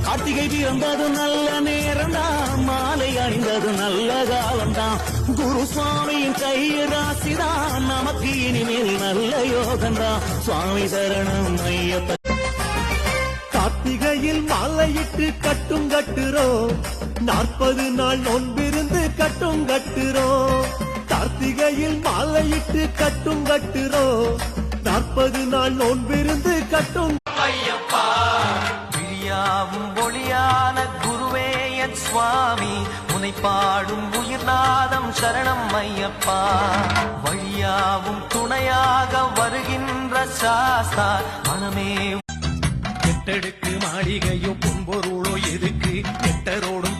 கார்த்திகை பிறந்தது நல்ல நேரம்தான், மாலை அணிந்தது நல்ல காலம்தான். குருசுவாமியின் கைராசிதான், நமக்கு இனிமேல் நல்ல யோகம்தான். சுவாமி சரணம் ஐயப்ப. கார்த்திகையில் மாலையிட்டு கட்டும் கட்டுறோம், 40 நாள் நோன்பிருந்து கட்டும் கட்டுறோம். கார்த்திகையில் மாலையிட்டு கட்டும் கட்டுறோம், 40 நாள் நோன்பிருந்து கட்டும். ஐயப்பா விழியாவும் ஒளியான குருவே என் சுவாமி, உனை பாடும் உயிர்நாதம் சரணம் ஐயப்பா. வழியாவும் துணையாக வருகின்ற சாஸ்தா மனமே. எட்டடுக்கு மாளிகையோ பொன்பொருளோ எதுக்கு, எட்டரோடும்